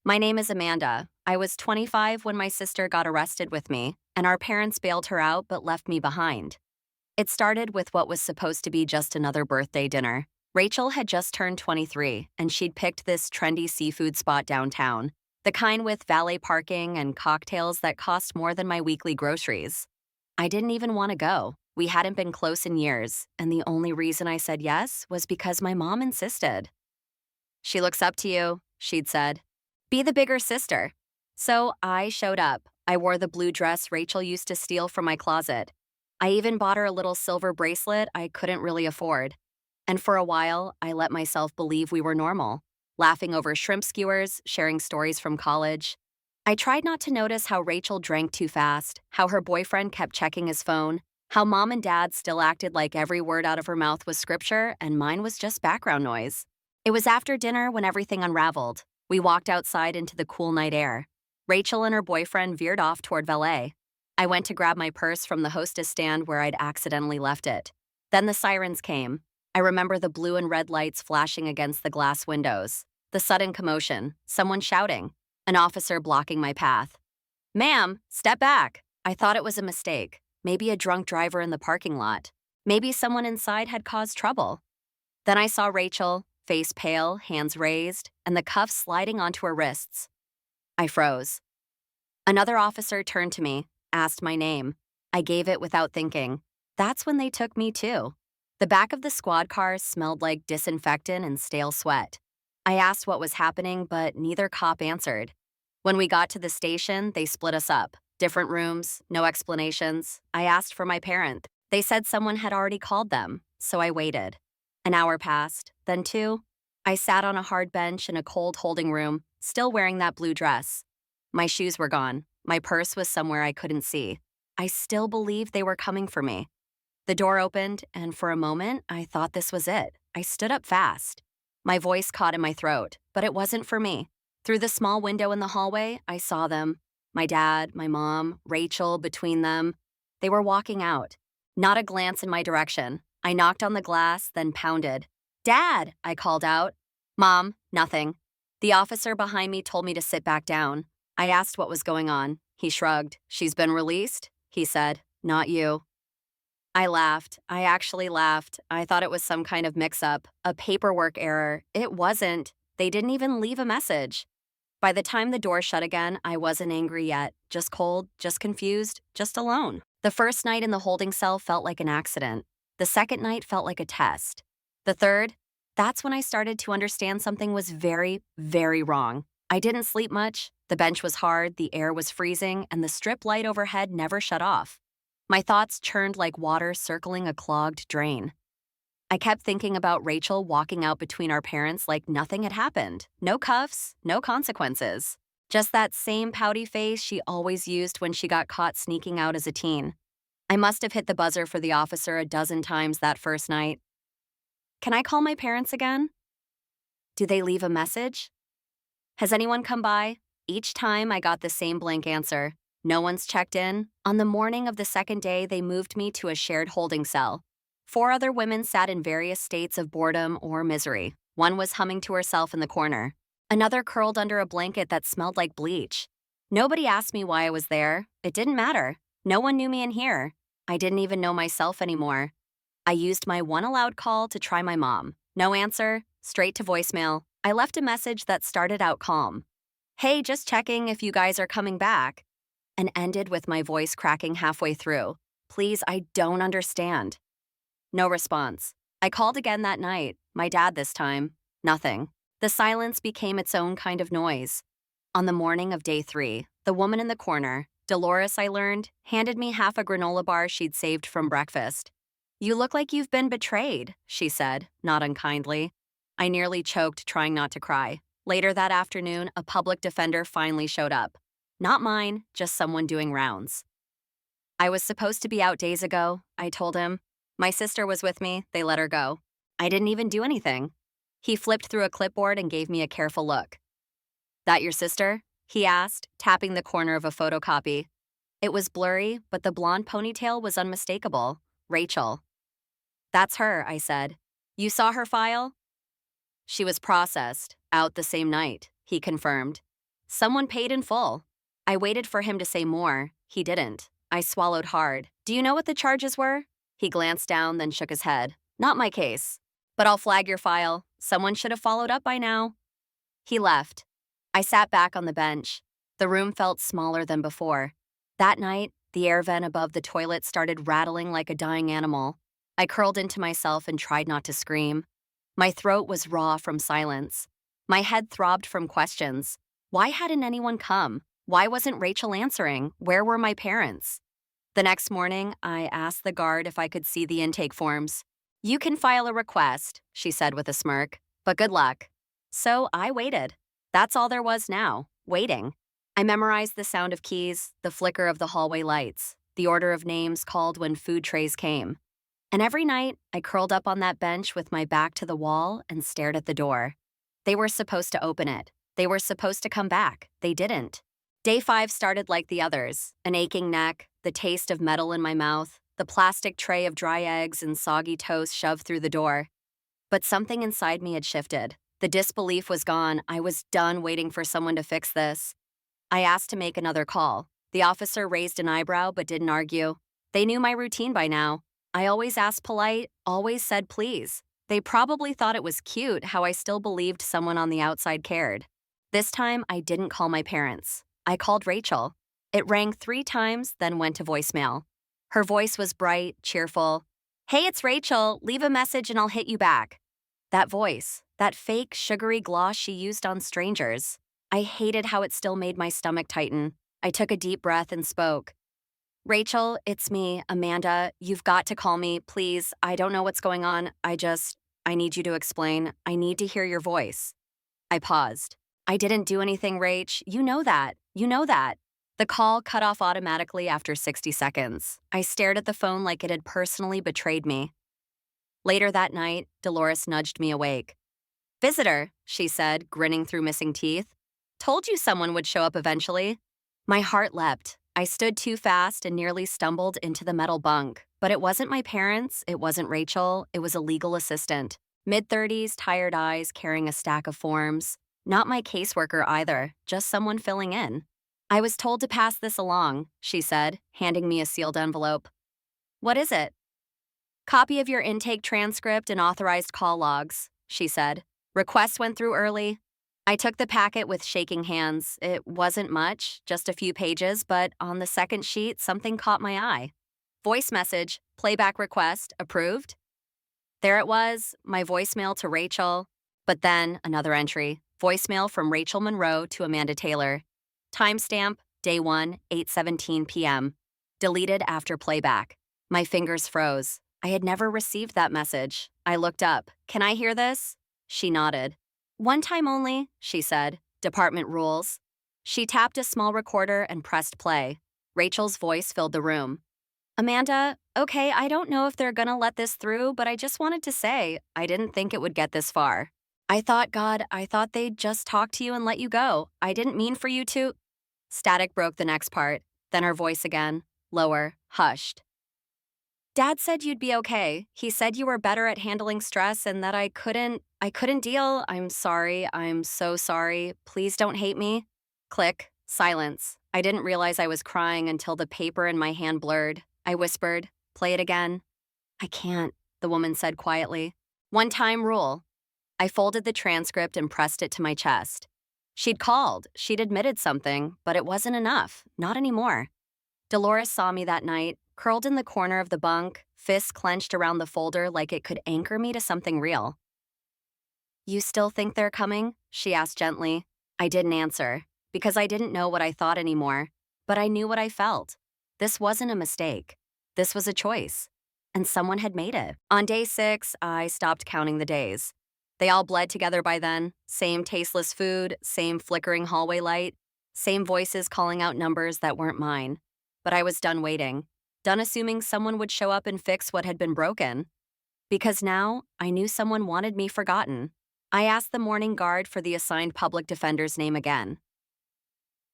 My name is Amanda. I was 25 when my sister got arrested with me, and our parents bailed her out but left me behind. It started with what was supposed to be just another birthday dinner. Rachel had just turned 23, and she'd picked this trendy seafood spot downtown, the kind with valet parking and cocktails that cost more than my weekly groceries. I didn't even want to go. We hadn't been close in years, and the only reason I said yes was because my mom insisted. She looks up to you, she'd said. Be the bigger sister. So I showed up. I wore the blue dress Rachel used to steal from my closet. I even bought her a little silver bracelet I couldn't really afford. And for a while, I let myself believe we were normal, laughing over shrimp skewers, sharing stories from college. I tried not to notice how Rachel drank too fast, how her boyfriend kept checking his phone, how mom and dad still acted like every word out of her mouth was scripture and mine was just background noise. It was after dinner when everything unraveled. We walked outside into the cool night air. Rachel and her boyfriend veered off toward valet. I went to grab my purse from the hostess stand where I'd accidentally left it. Then the sirens came. I remember the blue and red lights flashing against the glass windows. The sudden commotion, someone shouting, an officer blocking my path. Ma'am, step back. I thought it was a mistake. Maybe a drunk driver in the parking lot. Maybe someone inside had caused trouble. Then I saw Rachel, face pale, hands raised, and the cuffs sliding onto her wrists. I froze. Another officer turned to me, asked my name. I gave it without thinking. That's when they took me too. The back of the squad car smelled like disinfectant and stale sweat. I asked what was happening, but neither cop answered. When we got to the station, they split us up. Different rooms, no explanations. I asked for my parent. They said someone had already called them, so I waited. An hour passed, then two. I sat on a hard bench in a cold holding room, still wearing that blue dress. My shoes were gone. My purse was somewhere I couldn't see. I still believed they were coming for me. The door opened, and for a moment, I thought this was it. I stood up fast. My voice caught in my throat, but it wasn't for me. Through the small window in the hallway, I saw them. My dad, my mom, Rachel, between them. They were walking out. Not a glance in my direction. I knocked on the glass, then pounded. Dad, I called out. Mom, nothing. The officer behind me told me to sit back down. I asked what was going on. He shrugged. She's been released? He said, not you. I laughed. I actually laughed. I thought it was some kind of mix-up, a paperwork error. It wasn't. They didn't even leave a message. By the time the door shut again, I wasn't angry yet. Just cold, just confused, just alone. The first night in the holding cell felt like an accident. The second night felt like a test. The third, that's when I started to understand something was very, very wrong. I didn't sleep much. The bench was hard, the air was freezing, and the strip light overhead never shut off. My thoughts churned like water circling a clogged drain. I kept thinking about Rachel walking out between our parents like nothing had happened. No cuffs, no consequences. Just that same pouty face she always used when she got caught sneaking out as a teen. I must have hit the buzzer for the officer a dozen times that first night. Can I call my parents again? Do they leave a message? Has anyone come by? Each time I got the same blank answer. No one's checked in. On the morning of the second day, they moved me to a shared holding cell. 4 other women sat in various states of boredom or misery. One was humming to herself in the corner. Another curled under a blanket that smelled like bleach. Nobody asked me why I was there. It didn't matter. No one knew me in here. I didn't even know myself anymore. I used my one allowed call to try my mom. No answer, straight to voicemail. I left a message that started out calm. Hey, just checking if you guys are coming back. And ended with my voice cracking halfway through. Please, I don't understand. No response. I called again that night. My dad this time. Nothing. The silence became its own kind of noise. On the morning of day 3, the woman in the corner, Dolores, I learned, handed me half a granola bar she'd saved from breakfast. You look like you've been betrayed, she said, not unkindly. I nearly choked, trying not to cry. Later that afternoon, a public defender finally showed up. Not mine, just someone doing rounds. I was supposed to be out days ago, I told him. My sister was with me, they let her go. I didn't even do anything. He flipped through a clipboard and gave me a careful look. That your sister? He asked, tapping the corner of a photocopy. It was blurry, but the blonde ponytail was unmistakable. Rachel. That's her, I said. You saw her file? She was processed, out the same night, he confirmed. Someone paid in full. I waited for him to say more. He didn't. I swallowed hard. Do you know what the charges were? He glanced down, then shook his head. Not my case. But I'll flag your file. Someone should have followed up by now. He left. I sat back on the bench. The room felt smaller than before. That night, the air vent above the toilet started rattling like a dying animal. I curled into myself and tried not to scream. My throat was raw from silence. My head throbbed from questions. Why hadn't anyone come? Why wasn't Rachel answering? Where were my parents? The next morning, I asked the guard if I could see the intake forms. You can file a request, she said with a smirk, but good luck. So I waited. That's all there was now, waiting. I memorized the sound of keys, the flicker of the hallway lights, the order of names called when food trays came. And every night, I curled up on that bench with my back to the wall and stared at the door. They were supposed to open it. They were supposed to come back. They didn't. Day 5 started like the others, an aching neck, the taste of metal in my mouth, the plastic tray of dry eggs and soggy toast shoved through the door. But something inside me had shifted. The disbelief was gone. I was done waiting for someone to fix this. I asked to make another call. The officer raised an eyebrow but didn't argue. They knew my routine by now. I always asked polite, always said please. They probably thought it was cute how I still believed someone on the outside cared. This time, I didn't call my parents. I called Rachel. It rang 3 times, then went to voicemail. Her voice was bright, cheerful. Hey, it's Rachel. Leave a message and I'll hit you back. That voice, that fake, sugary gloss she used on strangers. I hated how it still made my stomach tighten. I took a deep breath and spoke. Rachel, it's me, Amanda. You've got to call me, please. I don't know what's going on. I need you to explain. I need to hear your voice. I paused. I didn't do anything, Rach. You know that. You know that. The call cut off automatically after 60 seconds. I stared at the phone like it had personally betrayed me. Later that night, Dolores nudged me awake. Visitor, she said, grinning through missing teeth. Told you someone would show up eventually. My heart leapt. I stood too fast and nearly stumbled into the metal bunk. But it wasn't my parents, it wasn't Rachel, it was a legal assistant. Mid-30s, tired eyes, carrying a stack of forms. Not my caseworker either, just someone filling in. I was told to pass this along, she said, handing me a sealed envelope. What is it? Copy of your intake transcript and authorized call logs, she said. Request went through early. I took the packet with shaking hands. It wasn't much, just a few pages, but on the second sheet, something caught my eye. Voice message, playback request, approved. There it was, my voicemail to Rachel. But then, another entry, voicemail from Rachel Monroe to Amanda Taylor. Timestamp, day 1, 8:17 p.m. Deleted after playback. My fingers froze. I had never received that message. I looked up. Can I hear this? She nodded. One time only, she said. Department rules. She tapped a small recorder and pressed play. Rachel's voice filled the room. Amanda, okay, I don't know if they're gonna let this through, but I just wanted to say, I didn't think it would get this far. I thought they'd just talk to you and let you go. I didn't mean for you to. Static broke the next part, then her voice again, lower, hushed. Dad said you'd be okay. He said you were better at handling stress and that I couldn't deal. I'm sorry. I'm so sorry. Please don't hate me. Click. Silence. I didn't realize I was crying until the paper in my hand blurred. I whispered, play it again. I can't, the woman said quietly. One-time rule. I folded the transcript and pressed it to my chest. She'd called. She'd admitted something, but it wasn't enough. Not anymore. Dolores saw me that night, curled in the corner of the bunk, fists clenched around the folder like it could anchor me to something real. You still think they're coming? She asked gently. I didn't answer, because I didn't know what I thought anymore, but I knew what I felt. This wasn't a mistake. This was a choice, and someone had made it. On day 6, I stopped counting the days. They all bled together by then, same tasteless food, same flickering hallway light, same voices calling out numbers that weren't mine. But I was done waiting. Done assuming someone would show up and fix what had been broken. Because now, I knew someone wanted me forgotten. I asked the morning guard for the assigned public defender's name again.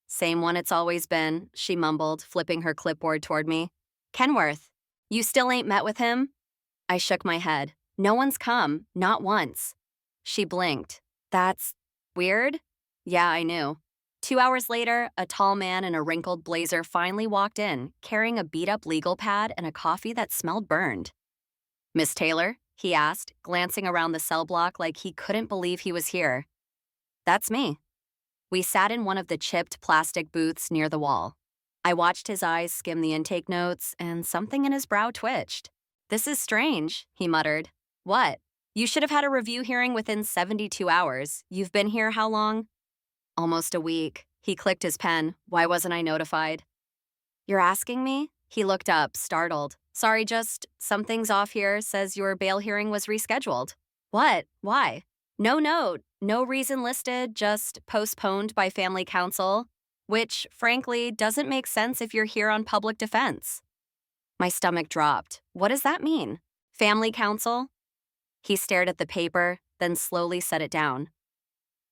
Same one it's always been, she mumbled, flipping her clipboard toward me. Kenworth. You still ain't met with him? I shook my head. No one's come, not once. She blinked. That's weird? Yeah, I knew. 2 hours later, a tall man in a wrinkled blazer finally walked in, carrying a beat-up legal pad and a coffee that smelled burned. "Miss Taylor?" he asked, glancing around the cell block like he couldn't believe he was here. "That's me." We sat in one of the chipped plastic booths near the wall. I watched his eyes skim the intake notes, and something in his brow twitched. "This is strange," he muttered. "What? You should have had a review hearing within 72 hours. You've been here how long?" "Almost a week." He clicked his pen. Why wasn't I notified? "You're asking me?" He looked up, startled. "Sorry, just something's off here. Says your bail hearing was rescheduled." "What? Why?" "No note. No reason listed, just postponed by family counsel, which, frankly, doesn't make sense if you're here on public defense." My stomach dropped. What does that mean? Family counsel? He stared at the paper, then slowly set it down.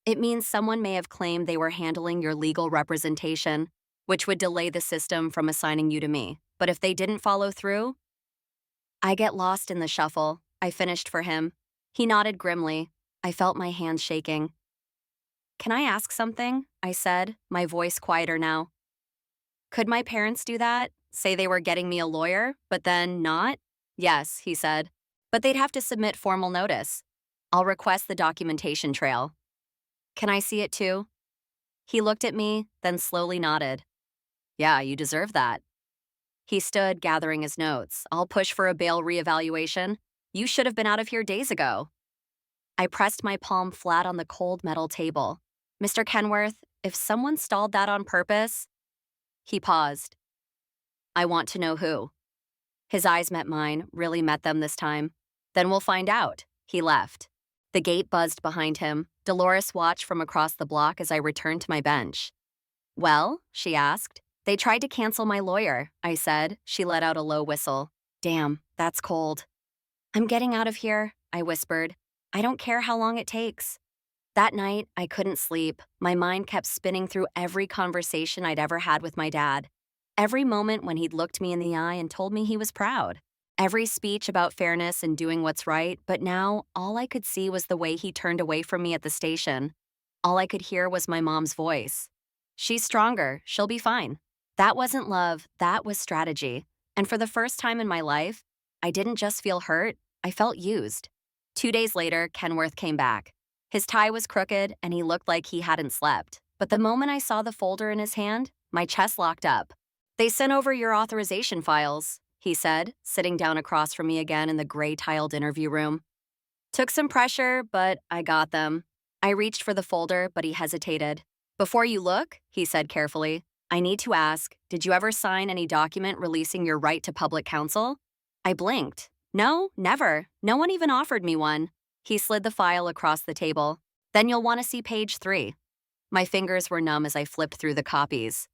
"It means someone may have claimed they were handling your legal representation, which would delay the system from assigning you to me. But if they didn't follow through, I get lost in the shuffle." I finished for him. He nodded grimly. I felt my hands shaking. "Can I ask something?" I said, my voice quieter now. "Could my parents do that? Say they were getting me a lawyer, but then not?" "Yes," he said. "But they'd have to submit formal notice. I'll request the documentation trail." "Can I see it too?" He looked at me, then slowly nodded. "Yeah, you deserve that." He stood, gathering his notes. "I'll push for a bail reevaluation. You should have been out of here days ago." I pressed my palm flat on the cold metal table. "Mr. Kenworth, if someone stalled that on purpose..." He paused. "I want to know who." His eyes met mine, really met them this time. "Then we'll find out." He left. The gate buzzed behind him. Dolores watched from across the block as I returned to my bench. "Well?" she asked. "They tried to cancel my lawyer," I said. She let out a low whistle. "Damn, that's cold." "I'm getting out of here," I whispered. "I don't care how long it takes." That night, I couldn't sleep. My mind kept spinning through every conversation I'd ever had with my dad. Every moment when he'd looked me in the eye and told me he was proud. Every speech about fairness and doing what's right, but now all I could see was the way he turned away from me at the station. All I could hear was my mom's voice. "She's stronger. She'll be fine." That wasn't love, that was strategy. And for the first time in my life, I didn't just feel hurt, I felt used. 2 days later, Kenworth came back. His tie was crooked, and he looked like he hadn't slept. But the moment I saw the folder in his hand, my chest locked up. "They sent over your authorization files," he said, sitting down across from me again in the gray-tiled interview room. "Took some pressure, but I got them." I reached for the folder, but he hesitated. "Before you look," he said carefully, "I need to ask, did you ever sign any document releasing your right to public counsel?" I blinked. "No, never. No one even offered me one." He slid the file across the table. "Then you'll want to see page 3. My fingers were numb as I flipped through the copies.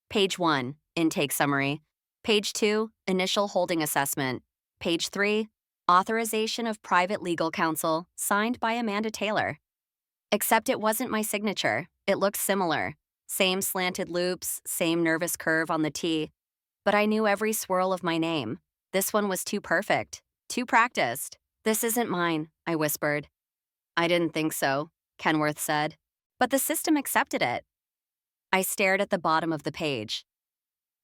Page 1, intake summary. Page 2, initial holding assessment. Page 3, authorization of private legal counsel, signed by Amanda Taylor. Except it wasn't my signature. It looked similar. Same slanted loops, same nervous curve on the T. But I knew every swirl of my name. This one was too perfect, too practiced. "This isn't mine," I whispered. "I didn't think so," Kenworth said. "But the system accepted it." I stared at the bottom of the page.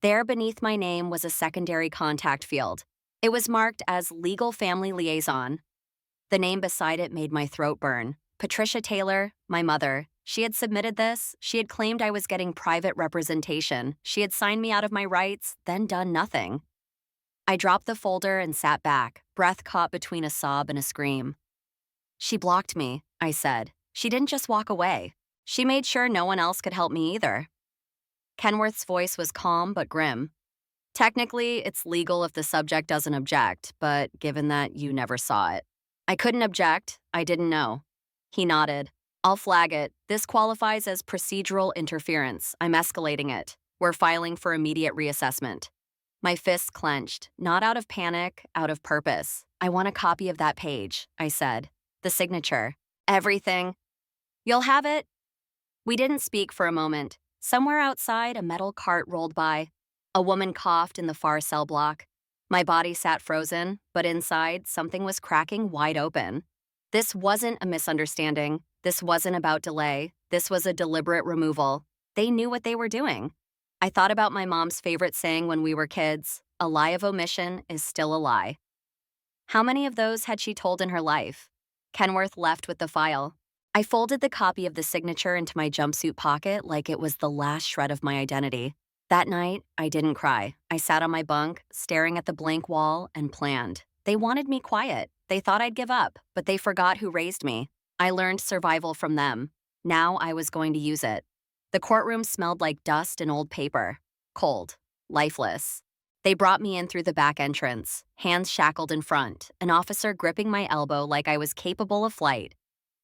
There beneath my name was a secondary contact field. It was marked as Legal Family Liaison. The name beside it made my throat burn. Patricia Taylor, my mother. She had submitted this. She had claimed I was getting private representation. She had signed me out of my rights, then done nothing. I dropped the folder and sat back, breath caught between a sob and a scream. "She blocked me," I said. "She didn't just walk away. She made sure no one else could help me either." Kenworth's voice was calm but grim. "Technically, it's legal if the subject doesn't object, but given that you never saw it." I couldn't object. I didn't know. He nodded. "I'll flag it. This qualifies as procedural interference. I'm escalating it. We're filing for immediate reassessment." My fists clenched, not out of panic, out of purpose. "I want a copy of that page," I said. "The signature. Everything." "You'll have it." We didn't speak for a moment. Somewhere outside, a metal cart rolled by. A woman coughed in the far cell block. My body sat frozen, but inside, something was cracking wide open. This wasn't a misunderstanding. This wasn't about delay. This was a deliberate removal. They knew what they were doing. I thought about my mom's favorite saying when we were kids: a lie of omission is still a lie. How many of those had she told in her life? Kenworth left with the file. I folded the copy of the signature into my jumpsuit pocket like it was the last shred of my identity. That night, I didn't cry. I sat on my bunk, staring at the blank wall, and planned. They wanted me quiet. They thought I'd give up, but they forgot who raised me. I learned survival from them. Now I was going to use it. The courtroom smelled like dust and old paper. Cold. Lifeless. They brought me in through the back entrance, hands shackled in front, an officer gripping my elbow like I was capable of flight.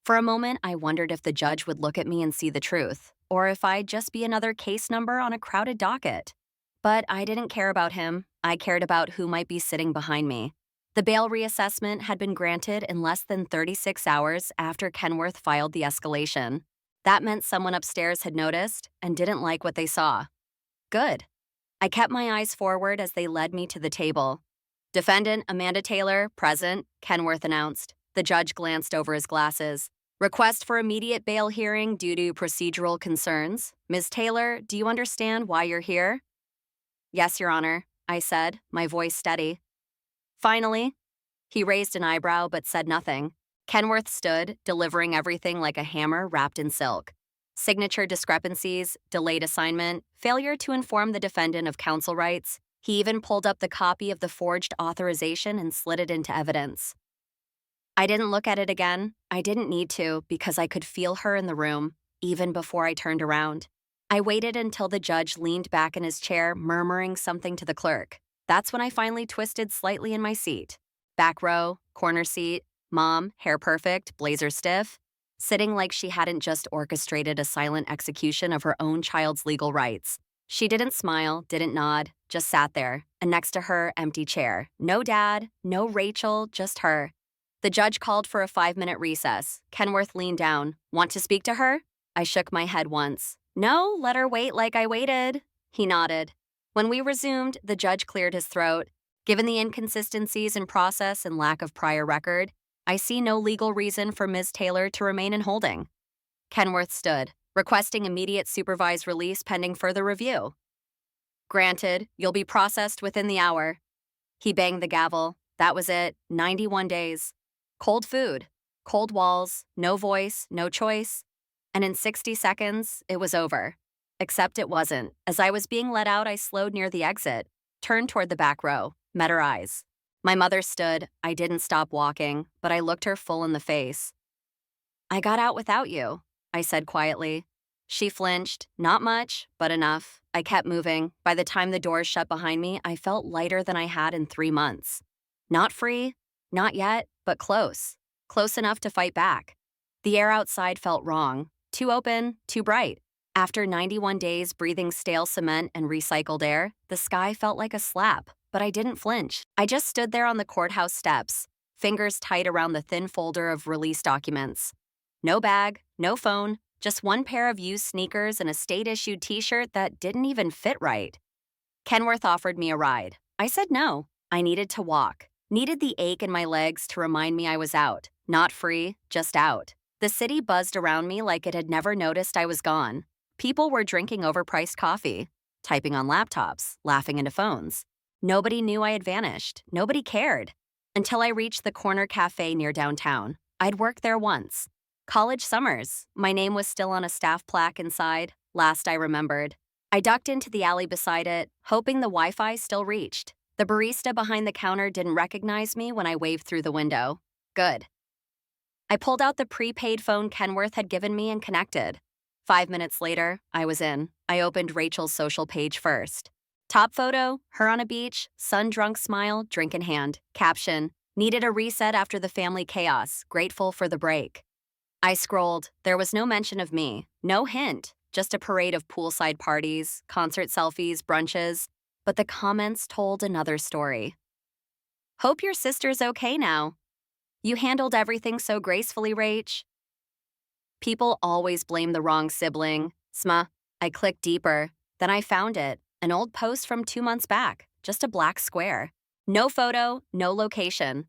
For a moment, I wondered if the judge would look at me and see the truth, or if I'd just be another case number on a crowded docket. But I didn't care about him. I cared about who might be sitting behind me. The bail reassessment had been granted in less than 36 hours after Kenworth filed the escalation. That meant someone upstairs had noticed and didn't like what they saw. Good. I kept my eyes forward as they led me to the table. Defendant Amanda Taylor, present, Kenworth announced. The judge glanced over his glasses. Request for immediate bail hearing due to procedural concerns. Ms. Taylor, do you understand why you're here? Yes, Your Honor, I said, my voice steady. Finally. He raised an eyebrow but said nothing. Kenworth stood, delivering everything like a hammer wrapped in silk. Signature discrepancies, delayed assignment, failure to inform the defendant of counsel rights. He even pulled up the copy of the forged authorization and slid it into evidence. I didn't look at it again. I didn't need to because I could feel her in the room, even before I turned around. I waited until the judge leaned back in his chair, murmuring something to the clerk. That's when I finally twisted slightly in my seat. Back row, corner seat, mom, hair perfect, blazer stiff, sitting like she hadn't just orchestrated a silent execution of her own child's legal rights. She didn't smile, didn't nod, just sat there, and next to her, empty chair. No dad, no Rachel, just her. The judge called for a 5-minute recess. Kenworth leaned down. Want to speak to her? I shook my head once. No, let her wait like I waited. He nodded. When we resumed, the judge cleared his throat. Given the inconsistencies in process and lack of prior record, I see no legal reason for Ms. Taylor to remain in holding. Kenworth stood, requesting immediate supervised release pending further review. Granted, you'll be processed within the hour. He banged the gavel. That was it, 91 days. Cold food, cold walls, no voice, no choice. And in 60 seconds, it was over. Except it wasn't. As I was being let out, I slowed near the exit, turned toward the back row, met her eyes. My mother stood. I didn't stop walking, but I looked her full in the face. I got out without you, I said quietly. She flinched. Not much, but enough. I kept moving. By the time the doors shut behind me, I felt lighter than I had in 3 months. Not free, not yet, but close. Close enough to fight back. The air outside felt wrong. Too open, too bright. After 91 days breathing stale cement and recycled air, the sky felt like a slap, but I didn't flinch. I just stood there on the courthouse steps, fingers tight around the thin folder of release documents. No bag, no phone, just one pair of used sneakers and a state-issued t-shirt that didn't even fit right. Kenworth offered me a ride. I said no. I needed to walk. Needed the ache in my legs to remind me I was out. Not free, just out. The city buzzed around me like it had never noticed I was gone. People were drinking overpriced coffee, typing on laptops, laughing into phones. Nobody knew I had vanished. Nobody cared. Until I reached the corner cafe near downtown. I'd worked there once. College summers. My name was still on a staff plaque inside, last I remembered. I ducked into the alley beside it, hoping the Wi-Fi still reached. The barista behind the counter didn't recognize me when I waved through the window. Good. I pulled out the prepaid phone Kenworth had given me and connected. 5 minutes later, I was in. I opened Rachel's social page first. Top photo, her on a beach, sun-drunk smile, drink in hand. Caption, needed a reset after the family chaos, grateful for the break. I scrolled. There was no mention of me. No hint. Just a parade of poolside parties, concert selfies, brunches. But the comments told another story. Hope your sister's okay now. You handled everything so gracefully, Rach. People always blame the wrong sibling. Sma. I clicked deeper. Then I found it. An old post from 2 months back. Just a black square. No photo, no location.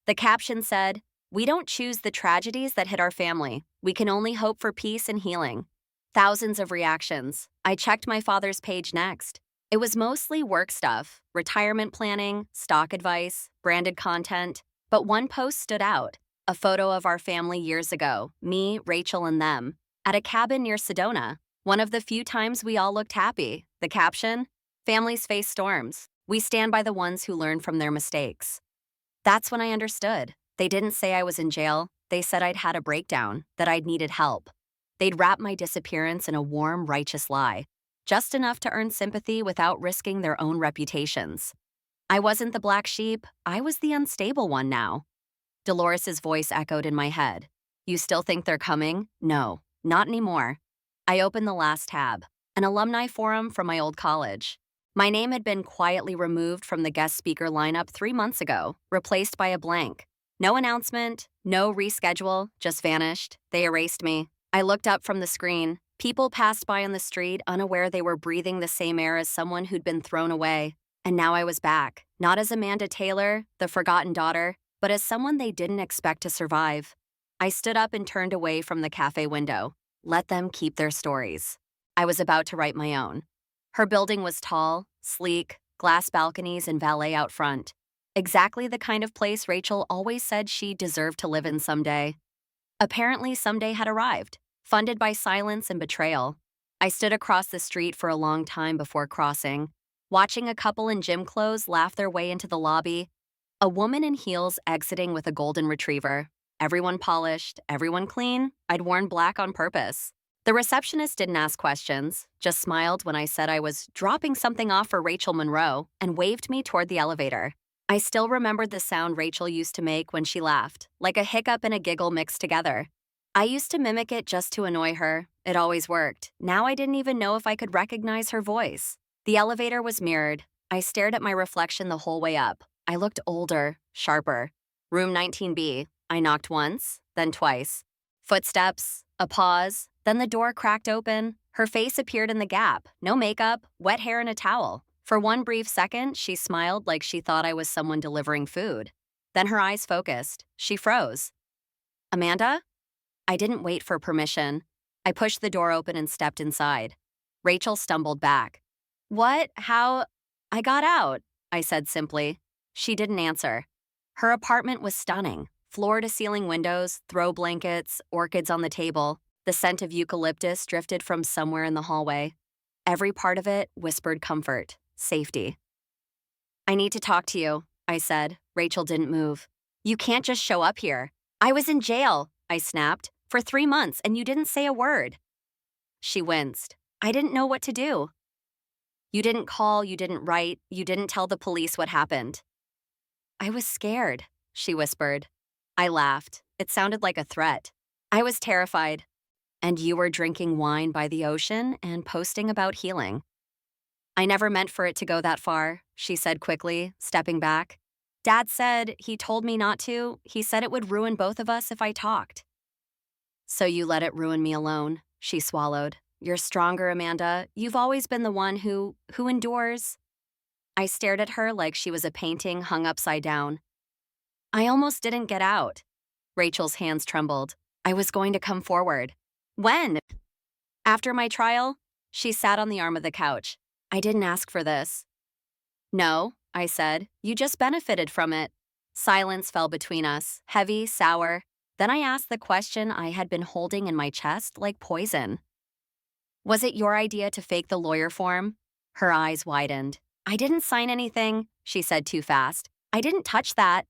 The caption said, "We don't choose the tragedies that hit our family. We can only hope for peace and healing." Thousands of reactions. I checked my father's page next. It was mostly work stuff, retirement planning, stock advice, branded content. But one post stood out, a photo of our family years ago, me, Rachel, and them, at a cabin near Sedona. One of the few times we all looked happy. The caption, "Families face storms. We stand by the ones who learn from their mistakes." That's when I understood. They didn't say I was in jail. They said I'd had a breakdown, that I'd needed help. They'd wrap my disappearance in a warm, righteous lie, just enough to earn sympathy without risking their own reputations. I wasn't the black sheep, I was the unstable one now. Dolores's voice echoed in my head. "You still think they're coming?" "No, not anymore." I opened the last tab, an alumni forum from my old college. My name had been quietly removed from the guest speaker lineup 3 months ago, replaced by a blank. No announcement, no reschedule, just vanished. They erased me. I looked up from the screen. People passed by on the street, unaware they were breathing the same air as someone who'd been thrown away. And now I was back, not as Amanda Taylor, the forgotten daughter, but as someone they didn't expect to survive. I stood up and turned away from the cafe window. Let them keep their stories. I was about to write my own. Her building was tall, sleek, glass balconies and valet out front. Exactly the kind of place Rachel always said she deserved to live in someday. Apparently, someday had arrived, funded by silence and betrayal. I stood across the street for a long time before crossing, watching a couple in gym clothes laugh their way into the lobby, a woman in heels exiting with a golden retriever. Everyone polished, everyone clean. I'd worn black on purpose. The receptionist didn't ask questions, just smiled when I said I was dropping something off for Rachel Monroe and waved me toward the elevator. I still remembered the sound Rachel used to make when she laughed, like a hiccup and a giggle mixed together. I used to mimic it just to annoy her. It always worked. Now I didn't even know if I could recognize her voice. The elevator was mirrored. I stared at my reflection the whole way up. I looked older, sharper. Room 19B. I knocked once, then twice. Footsteps, a pause, then the door cracked open. Her face appeared in the gap. No makeup, wet hair and a towel. For one brief second, she smiled like she thought I was someone delivering food. Then her eyes focused. She froze. "Amanda?" I didn't wait for permission. I pushed the door open and stepped inside. Rachel stumbled back. "What? How?" "I got out," I said simply. She didn't answer. Her apartment was stunning. Floor-to-ceiling windows, throw blankets, orchids on the table. The scent of eucalyptus drifted from somewhere in the hallway. Every part of it whispered comfort, safety. "I need to talk to you," I said. Rachel didn't move. "You can't just show up here." "I was in jail," I snapped, "for 3 months, and you didn't say a word." She winced. "I didn't know what to do." "You didn't call, you didn't write, you didn't tell the police what happened." "I was scared," she whispered. I laughed. It sounded like a threat. "I was terrified." "And you were drinking wine by the ocean and posting about healing." "I never meant for it to go that far," she said quickly, stepping back. "Dad said he told me not to. He said it would ruin both of us if I talked." "So you let it ruin me alone," she swallowed. "You're stronger, Amanda. You've always been the one who endures." I stared at her like she was a painting hung upside down. "I almost didn't get out." Rachel's hands trembled. "I was going to come forward." "When?" "After my trial." She sat on the arm of the couch. "I didn't ask for this." "No," I said. "You just benefited from it." Silence fell between us, heavy, sour. Then I asked the question I had been holding in my chest like poison. "Was it your idea to fake the lawyer form?" Her eyes widened. "I didn't sign anything," she said too fast. "I didn't touch that."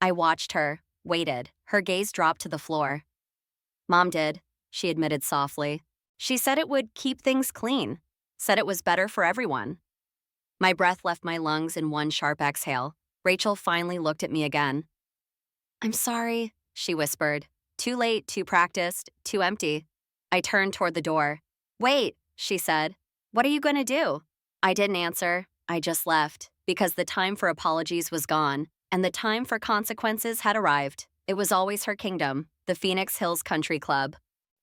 I watched her, waited. Her gaze dropped to the floor. "Mom did," she admitted softly. "She said it would keep things clean. Said it was better for everyone." My breath left my lungs in one sharp exhale. Rachel finally looked at me again. "I'm sorry," she whispered. "Too late, too practiced, too empty." I turned toward the door. "Wait," she said. "What are you going to do?" I didn't answer. I just left, because the time for apologies was gone, and the time for consequences had arrived. It was always her kingdom, the Phoenix Hills Country Club.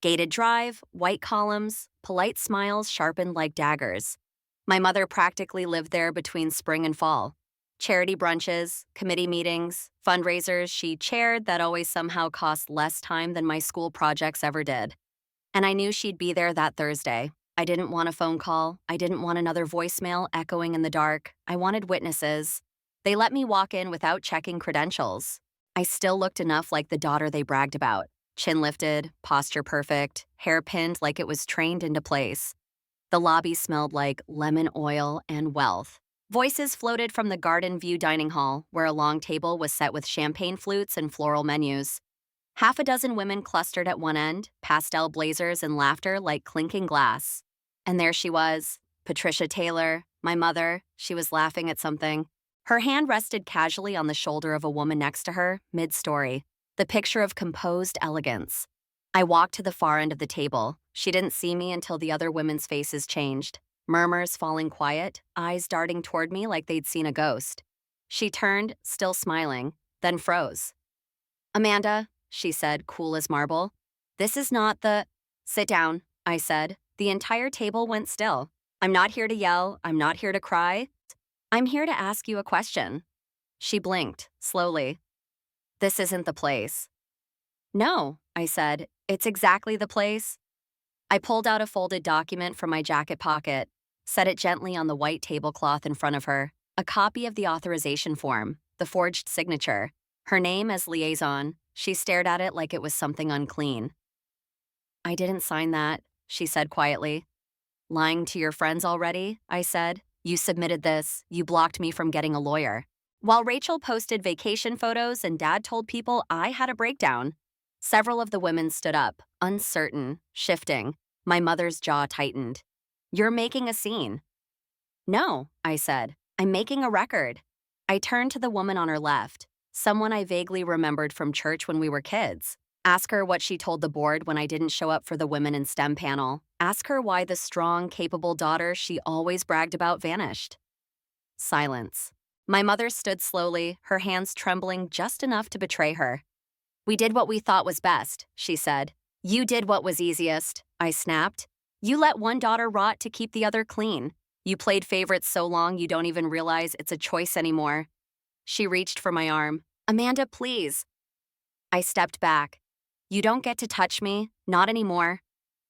Gated drive, white columns, polite smiles sharpened like daggers. My mother practically lived there between spring and fall. Charity brunches, committee meetings, fundraisers she chaired that always somehow cost less time than my school projects ever did. And I knew she'd be there that Thursday. I didn't want a phone call. I didn't want another voicemail echoing in the dark. I wanted witnesses. They let me walk in without checking credentials. I still looked enough like the daughter they bragged about. Chin lifted, posture perfect, hair pinned like it was trained into place. The lobby smelled like lemon oil and wealth. Voices floated from the garden view dining hall, where a long table was set with champagne flutes and floral menus. Half a dozen women clustered at one end, pastel blazers and laughter like clinking glass. And there she was, Patricia Taylor, my mother. She was laughing at something. Her hand rested casually on the shoulder of a woman next to her, mid-story, the picture of composed elegance. I walked to the far end of the table. She didn't see me until the other women's faces changed. Murmurs falling quiet, eyes darting toward me like they'd seen a ghost. She turned, still smiling, then froze. "Amanda," she said, cool as marble. "This is not the—" "Sit down," I said. The entire table went still. "I'm not here to yell. I'm not here to cry. I'm here to ask you a question." She blinked, slowly. "This isn't the place." "No," I said. "It's exactly the place." I pulled out a folded document from my jacket pocket, set it gently on the white tablecloth in front of her, a copy of the authorization form, the forged signature, her name as liaison. She stared at it like it was something unclean. "I didn't sign that," she said quietly. "Lying to your friends already?" I said. "You submitted this. You blocked me from getting a lawyer." While Rachel posted vacation photos and Dad told people I had a breakdown, several of the women stood up, uncertain, shifting. My mother's jaw tightened. "You're making a scene." "No," I said. "I'm making a record." I turned to the woman on her left, someone I vaguely remembered from church when we were kids. Ask her what she told the board when I didn't show up for the Women in STEM panel. Ask her why the strong, capable daughter she always bragged about vanished. Silence. My mother stood slowly, her hands trembling just enough to betray her. "We did what we thought was best," she said. "You did what was easiest," I snapped. "You let one daughter rot to keep the other clean. You played favorites so long you don't even realize it's a choice anymore." She reached for my arm. "Amanda, please." I stepped back. "You don't get to touch me, not anymore."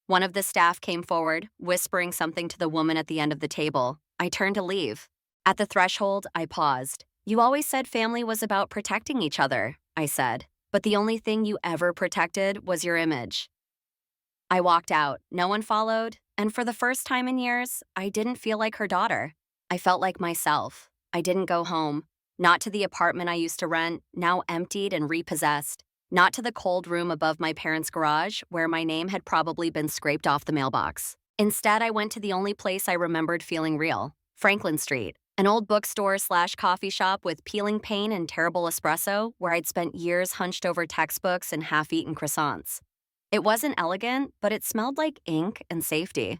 One of the staff came forward, whispering something to the woman at the end of the table. I turned to leave. At the threshold, I paused. "You always said family was about protecting each other," I said. "But the only thing you ever protected was your image." I walked out. No one followed. And for the first time in years, I didn't feel like her daughter. I felt like myself. I didn't go home. Not to the apartment I used to rent, now emptied and repossessed. Not to the cold room above my parents' garage, where my name had probably been scraped off the mailbox. Instead, I went to the only place I remembered feeling real, Franklin Street, an old bookstore/coffee shop with peeling paint and terrible espresso, where I'd spent years hunched over textbooks and half-eaten croissants. It wasn't elegant, but it smelled like ink and safety.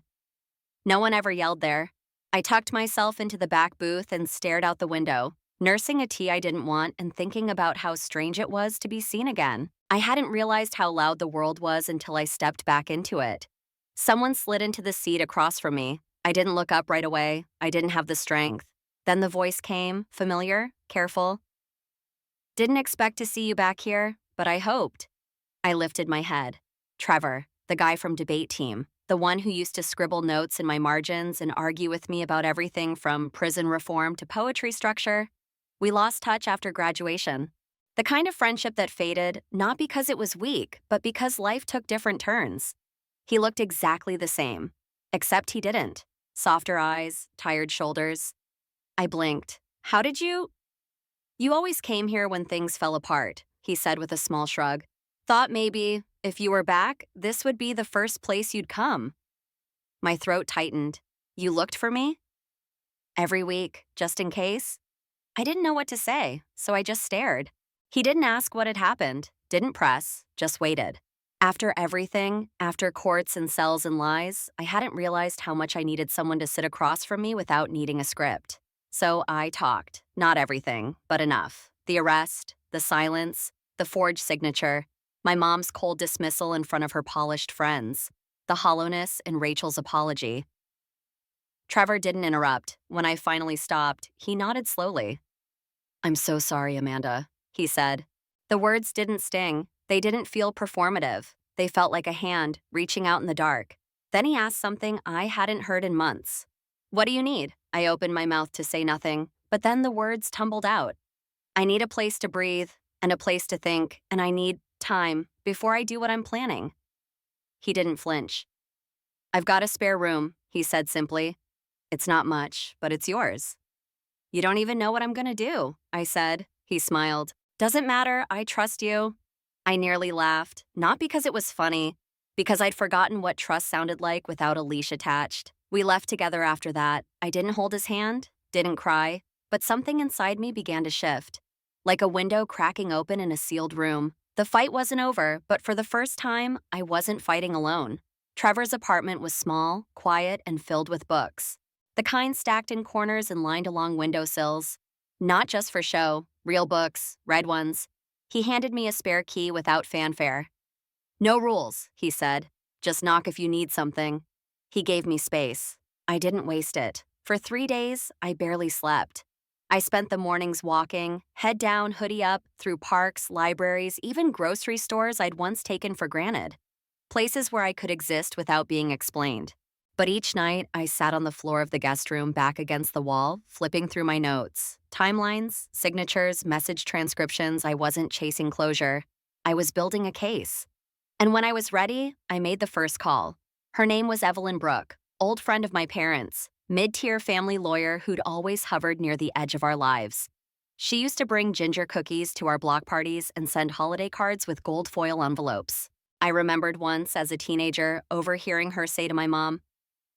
No one ever yelled there. I tucked myself into the back booth and stared out the window, nursing a tea I didn't want and thinking about how strange it was to be seen again. I hadn't realized how loud the world was until I stepped back into it. Someone slid into the seat across from me. I didn't look up right away. I didn't have the strength. Then the voice came, familiar, careful. "Didn't expect to see you back here, but I hoped." I lifted my head. Trevor, the guy from debate team, the one who used to scribble notes in my margins and argue with me about everything from prison reform to poetry structure. We lost touch after graduation. The kind of friendship that faded, not because it was weak, but because life took different turns. He looked exactly the same, except he didn't. Softer eyes, tired shoulders. I blinked. "How did you—" "You always came here when things fell apart," he said with a small shrug. "Thought maybe, if you were back, this would be the first place you'd come." My throat tightened. "You looked for me?" "Every week, just in case." I didn't know what to say, so I just stared. He didn't ask what had happened, didn't press, just waited. After everything, after courts and cells and lies, I hadn't realized how much I needed someone to sit across from me without needing a script. So I talked. Not everything, but enough. The arrest, the silence, the forged signature, my mom's cold dismissal in front of her polished friends, the hollowness in Rachel's apology. Trevor didn't interrupt. When I finally stopped, he nodded slowly. "I'm so sorry, Amanda," he said. The words didn't sting. They didn't feel performative. They felt like a hand reaching out in the dark. Then he asked something I hadn't heard in months. What do you need? I opened my mouth to say nothing, but then the words tumbled out. I need a place to breathe and a place to think, and I need time before I do what I'm planning. He didn't flinch. I've got a spare room, he said simply. It's not much, but it's yours. You don't even know what I'm gonna do, I said. He smiled. Doesn't matter, I trust you. I nearly laughed, not because it was funny, because I'd forgotten what trust sounded like without a leash attached. We left together after that. I didn't hold his hand, didn't cry, but something inside me began to shift. Like a window cracking open in a sealed room. The fight wasn't over, but for the first time, I wasn't fighting alone. Trevor's apartment was small, quiet, and filled with books. The kind stacked in corners and lined along windowsills. Not just for show, real books, read ones. He handed me a spare key without fanfare. No rules, he said. Just knock if you need something. He gave me space. I didn't waste it. For 3 days, I barely slept. I spent the mornings walking, head down, hoodie up, through parks, libraries, even grocery stores I'd once taken for granted. Places where I could exist without being explained. But each night, I sat on the floor of the guest room back against the wall, flipping through my notes. Timelines, signatures, message transcriptions. I wasn't chasing closure. I was building a case. And when I was ready, I made the first call. Her name was Evelyn Brooke, old friend of my parents, mid-tier family lawyer who'd always hovered near the edge of our lives. She used to bring ginger cookies to our block parties and send holiday cards with gold foil envelopes. I remembered once, as a teenager, overhearing her say to my mom,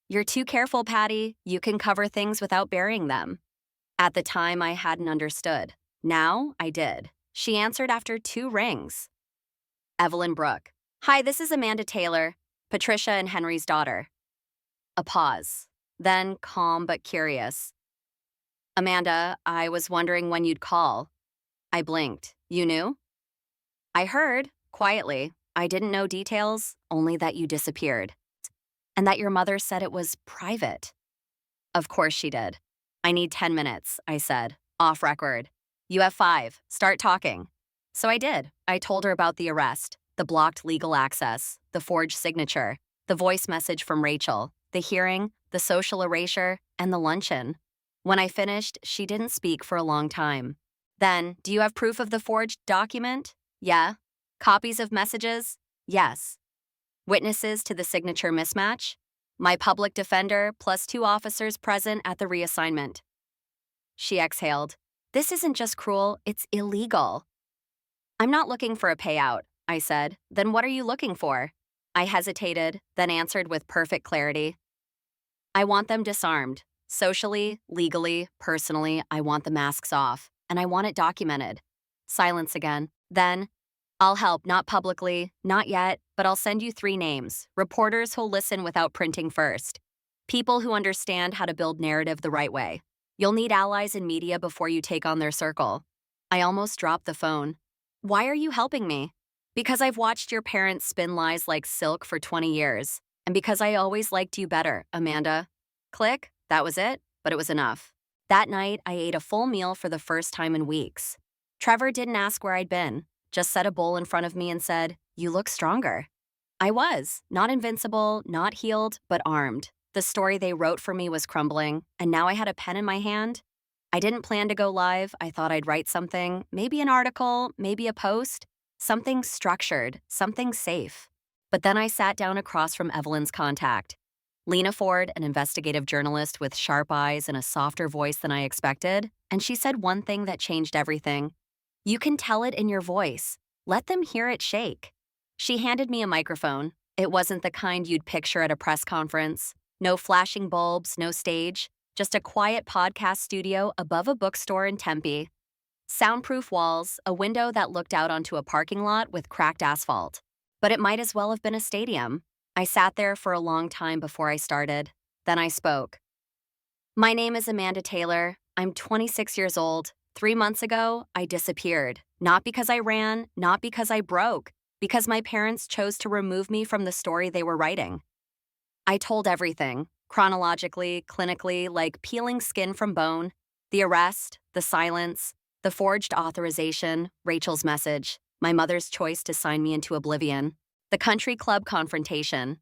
"You're too careful, Patty. You can cover things without burying them." At the time, I hadn't understood. Now, I did. She answered after 2 rings. Evelyn Brooke. Hi, this is Amanda Taylor, Patricia and Henry's daughter. A pause. Then calm but curious. Amanda, I was wondering when you'd call. I blinked. You knew? I heard, quietly. I didn't know details, only that you disappeared. And that your mother said it was private. Of course she did. I need 10 minutes, I said, off record. You have 5. Start talking. So I did. I told her about the arrest, the blocked legal access, the forged signature, the voice message from Rachel, the hearing, the social erasure, and the luncheon. When I finished, she didn't speak for a long time. Then, do you have proof of the forged document? Yeah. Copies of messages? Yes. Witnesses to the signature mismatch? My public defender plus 2 officers present at the reassignment. She exhaled. This isn't just cruel, it's illegal. I'm not looking for a payout, I said. Then what are you looking for? I hesitated, then answered with perfect clarity. I want them disarmed. Socially, legally, personally, I want the masks off, and I want it documented. Silence again. Then, I'll help, not publicly, not yet, but I'll send you 3 names, reporters who'll listen without printing first. People who understand how to build narrative the right way. You'll need allies in media before you take on their circle. I almost dropped the phone. Why are you helping me? Because I've watched your parents spin lies like silk for 20 years. And because I always liked you better, Amanda. Click, that was it, but it was enough. That night, I ate a full meal for the first time in weeks. Trevor didn't ask where I'd been, just set a bowl in front of me and said, "You look stronger." I was, not invincible, not healed, but armed. The story they wrote for me was crumbling, and now I had a pen in my hand. I didn't plan to go live. I thought I'd write something, maybe an article, maybe a post, something structured, something safe. But then I sat down across from Evelyn's contact. Lena Ford, an investigative journalist with sharp eyes and a softer voice than I expected, and she said one thing that changed everything. You can tell it in your voice. Let them hear it shake. She handed me a microphone. It wasn't the kind you'd picture at a press conference. No flashing bulbs, no stage, just a quiet podcast studio above a bookstore in Tempe. Soundproof walls, a window that looked out onto a parking lot with cracked asphalt. But it might as well have been a stadium. I sat there for a long time before I started. Then I spoke. My name is Amanda Taylor. I'm 26 years old. 3 months ago, I disappeared. Not because I ran, not because I broke, because my parents chose to remove me from the story they were writing. I told everything, chronologically, clinically, like peeling skin from bone, the arrest, the silence, the forged authorization, Rachel's message, my mother's choice to sign me into oblivion. The country club confrontation.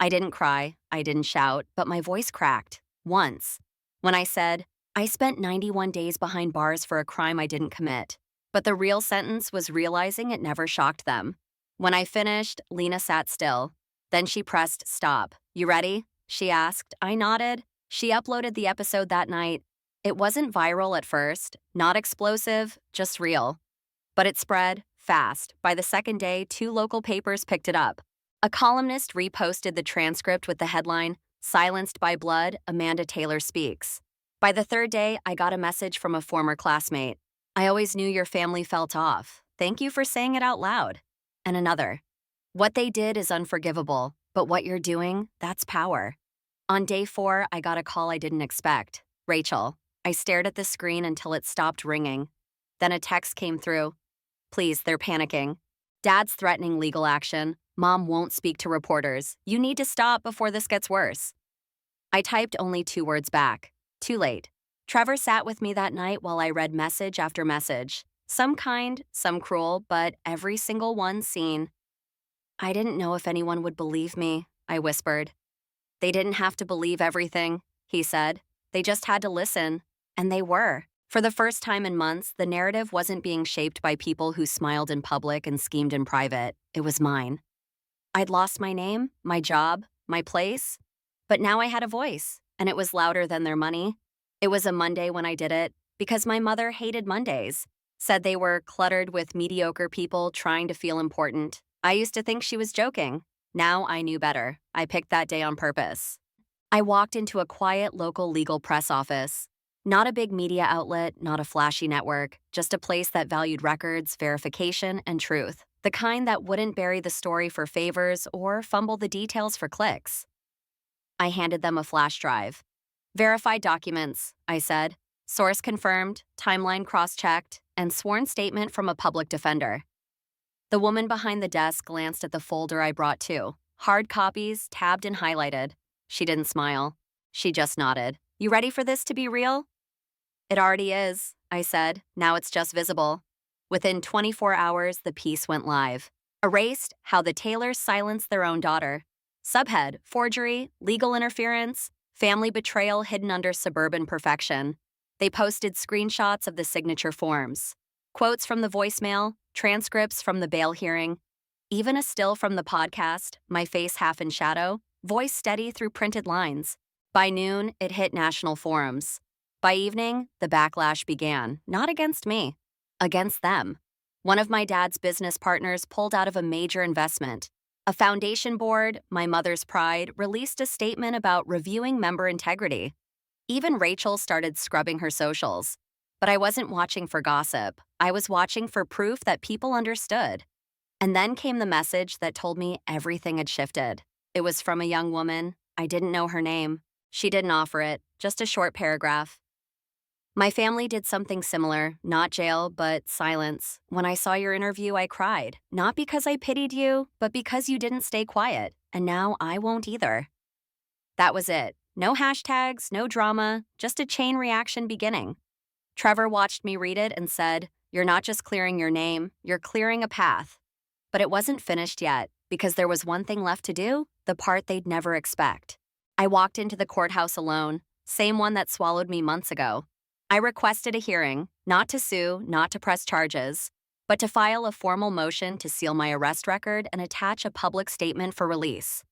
I didn't cry, I didn't shout, but my voice cracked. Once. When I said, I spent 91 days behind bars for a crime I didn't commit. But the real sentence was realizing it never shocked them. When I finished, Lena sat still. Then she pressed stop. You ready? She asked. I nodded. She uploaded the episode that night. It wasn't viral at first, not explosive, just real. But it spread fast. By the second day, 2 local papers picked it up. A columnist reposted the transcript with the headline, Silenced by Blood, Amanda Taylor Speaks. By the third day, I got a message from a former classmate. I always knew your family felt off. Thank you for saying it out loud. And another. What they did is unforgivable, but what you're doing, that's power. On day 4, I got a call I didn't expect. Rachel. I stared at the screen until it stopped ringing. Then a text came through. Please, they're panicking. Dad's threatening legal action. Mom won't speak to reporters. You need to stop before this gets worse. I typed only 2 words back. Too late. Trevor sat with me that night while I read message after message. Some kind, some cruel, but every single one seen. I didn't know if anyone would believe me, I whispered. They didn't have to believe everything, he said. They just had to listen. And they were. For the first time in months, the narrative wasn't being shaped by people who smiled in public and schemed in private. It was mine. I'd lost my name, my job, my place. But now I had a voice, and it was louder than their money. It was a Monday when I did it, because my mother hated Mondays. Said they were cluttered with mediocre people trying to feel important. I used to think she was joking. Now I knew better. I picked that day on purpose. I walked into a quiet local legal press office. Not a big media outlet, not a flashy network, just a place that valued records, verification, and truth. The kind that wouldn't bury the story for favors or fumble the details for clicks. I handed them a flash drive. Verified documents, I said. Source confirmed, timeline cross-checked, and sworn statement from a public defender. The woman behind the desk glanced at the folder I brought too. Hard copies, tabbed and highlighted. She didn't smile. She just nodded. You ready for this to be real? It already is, I said. Now it's just visible. Within 24 hours, the piece went live. Erased, how the Taylors silenced their own daughter. Subhead, forgery, legal interference, family betrayal hidden under suburban perfection. They posted screenshots of the signature forms, quotes from the voicemail, transcripts from the bail hearing, even a still from the podcast, my face half in shadow, voice steady through printed lines. By noon, it hit national forums. By evening, the backlash began, not against me, against them. One of my dad's business partners pulled out of a major investment. A foundation board, my mother's pride, released a statement about reviewing member integrity. Even Rachel started scrubbing her socials. But I wasn't watching for gossip. I was watching for proof that people understood. And then came the message that told me everything had shifted. It was from a young woman. I didn't know her name. She didn't offer it, just a short paragraph. My family did something similar, not jail, but silence. When I saw your interview, I cried. Not because I pitied you, but because you didn't stay quiet. And now I won't either. That was it. No hashtags, no drama, just a chain reaction beginning. Trevor watched me read it and said, You're not just clearing your name, you're clearing a path. But it wasn't finished yet, because there was one thing left to do, the part they'd never expect. I walked into the courthouse alone, same one that swallowed me months ago. I requested a hearing, not to sue, not to press charges, but to file a formal motion to seal my arrest record and attach a public statement for release.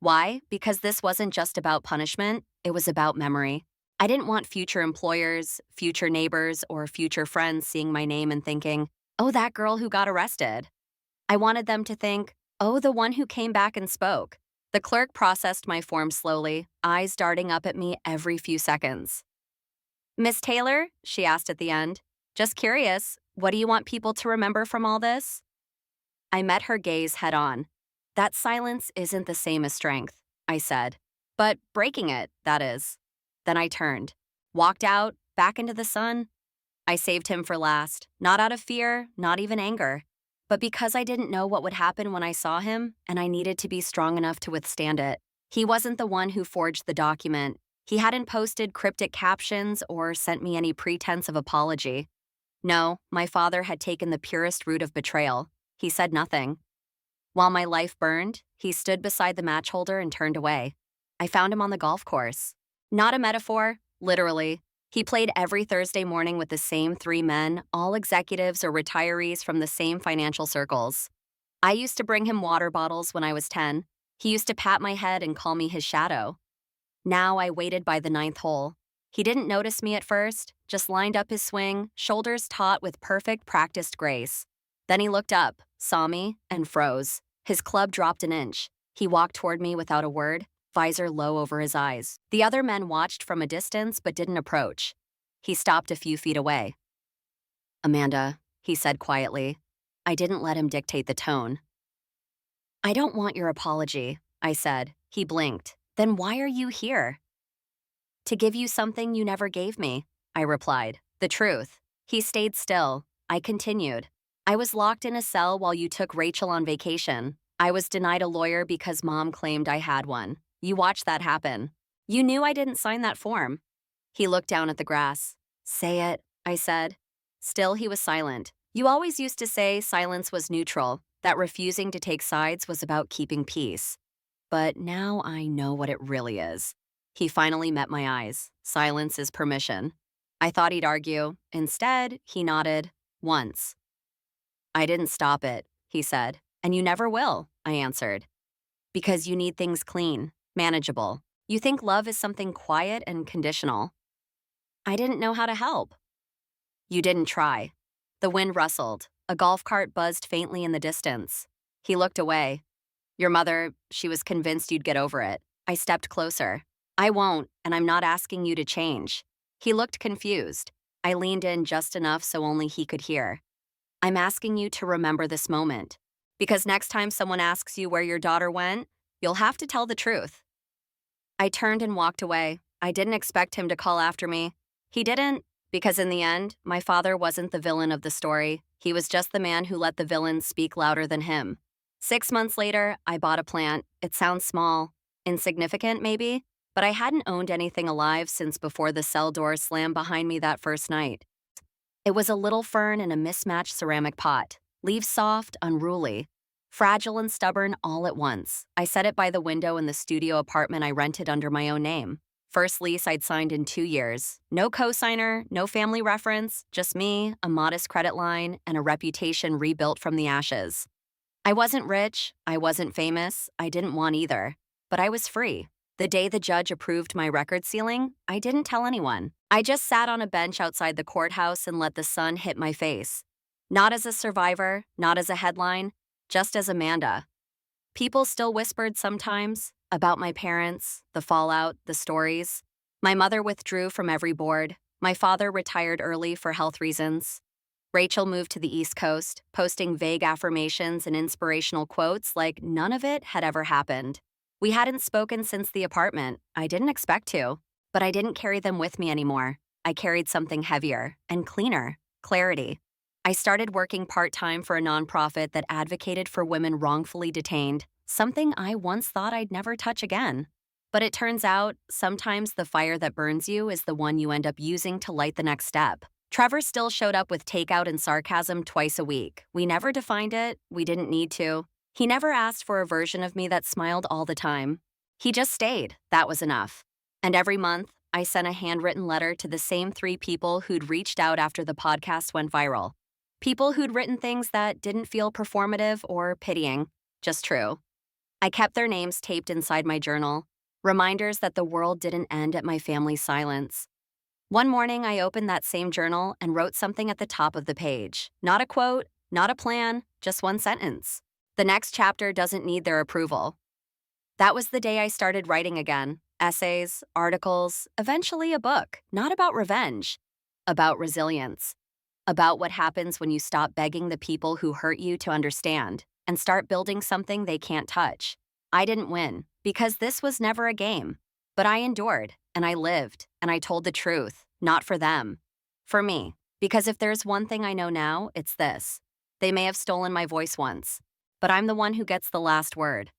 Why? Because this wasn't just about punishment, it was about memory. I didn't want future employers, future neighbors, or future friends seeing my name and thinking, oh, that girl who got arrested. I wanted them to think, oh, the one who came back and spoke. The clerk processed my form slowly, eyes darting up at me every few seconds. Miss Taylor, she asked at the end, just curious, what do you want people to remember from all this? I met her gaze head on. That silence isn't the same as strength, I said. But breaking it, that is. Then I turned, walked out, back into the sun. I saved him for last, not out of fear, not even anger, but because I didn't know what would happen when I saw him, and I needed to be strong enough to withstand it. He wasn't the one who forged the document. He hadn't posted cryptic captions or sent me any pretense of apology. No, my father had taken the purest route of betrayal. He said nothing. While my life burned, he stood beside the match holder and turned away. I found him on the golf course. Not a metaphor, literally. He played every Thursday morning with the same three men, all executives or retirees from the same financial circles. I used to bring him water bottles when I was 10. He used to pat my head and call me his shadow. Now I waited by the ninth hole. He didn't notice me at first, just lined up his swing, shoulders taut with perfect practiced grace. Then he looked up, saw me, and froze. His club dropped an inch. He walked toward me without a word, visor low over his eyes. The other men watched from a distance but didn't approach. He stopped a few feet away. "Amanda," he said quietly. I didn't let him dictate the tone. "I don't want your apology," I said. He blinked. "Then why are you here?" "To give you something you never gave me," I replied. "The truth." He stayed still. I continued. "I was locked in a cell while you took Rachel on vacation. I was denied a lawyer because Mom claimed I had one. You watched that happen. You knew I didn't sign that form." He looked down at the grass. "Say it," I said. Still, he was silent. "You always used to say silence was neutral, that refusing to take sides was about keeping peace. But now I know what it really is." He finally met my eyes. Silence is permission. I thought he'd argue. Instead, he nodded. Once. "I didn't stop it," he said. "And you never will," I answered. "Because you need things clean, manageable. You think love is something quiet and conditional." I didn't know how to help. "You didn't try." The wind rustled. A golf cart buzzed faintly in the distance. He looked away. "Your mother, she was convinced you'd get over it." I stepped closer. "I won't, and I'm not asking you to change." He looked confused. I leaned in just enough so only he could hear. "I'm asking you to remember this moment. Because next time someone asks you where your daughter went, you'll have to tell the truth." I turned and walked away. I didn't expect him to call after me. He didn't, because in the end, my father wasn't the villain of the story. He was just the man who let the villains speak louder than him. 6 months later, I bought a plant. It sounds small, insignificant maybe, but I hadn't owned anything alive since before the cell door slammed behind me that first night. It was a little fern in a mismatched ceramic pot, leaves soft, unruly, fragile and stubborn all at once. I set it by the window in the studio apartment I rented under my own name. First lease I'd signed in 2 years. No cosigner, no family reference, just me, a modest credit line, and a reputation rebuilt from the ashes. I wasn't rich, I wasn't famous, I didn't want either. But I was free. The day the judge approved my record ceiling, I didn't tell anyone. I just sat on a bench outside the courthouse and let the sun hit my face. Not as a survivor, not as a headline, just as Amanda. People still whispered sometimes about my parents, the fallout, the stories. My mother withdrew from every board. My father retired early for health reasons. Rachel moved to the East Coast, posting vague affirmations and inspirational quotes like none of it had ever happened. We hadn't spoken since the apartment. I didn't expect to, but I didn't carry them with me anymore. I carried something heavier and cleaner, clarity. I started working part-time for a nonprofit that advocated for women wrongfully detained, something I once thought I'd never touch again. But it turns out, sometimes the fire that burns you is the one you end up using to light the next step. Trevor still showed up with takeout and sarcasm twice a week. We never defined it. We didn't need to. He never asked for a version of me that smiled all the time. He just stayed. That was enough. And every month, I sent a handwritten letter to the same 3 people who'd reached out after the podcast went viral. People who'd written things that didn't feel performative or pitying, just true. I kept their names taped inside my journal, reminders that the world didn't end at my family's silence. One morning, I opened that same journal and wrote something at the top of the page. Not a quote, not a plan, just one sentence. The next chapter doesn't need their approval. That was the day I started writing again. Essays, articles, eventually a book. Not about revenge, about resilience. About what happens when you stop begging the people who hurt you to understand and start building something they can't touch. I didn't win, because this was never a game. But I endured, and I lived, and I told the truth, not for them. For me. Because if there's one thing I know now, it's this. They may have stolen my voice once, but I'm the one who gets the last word.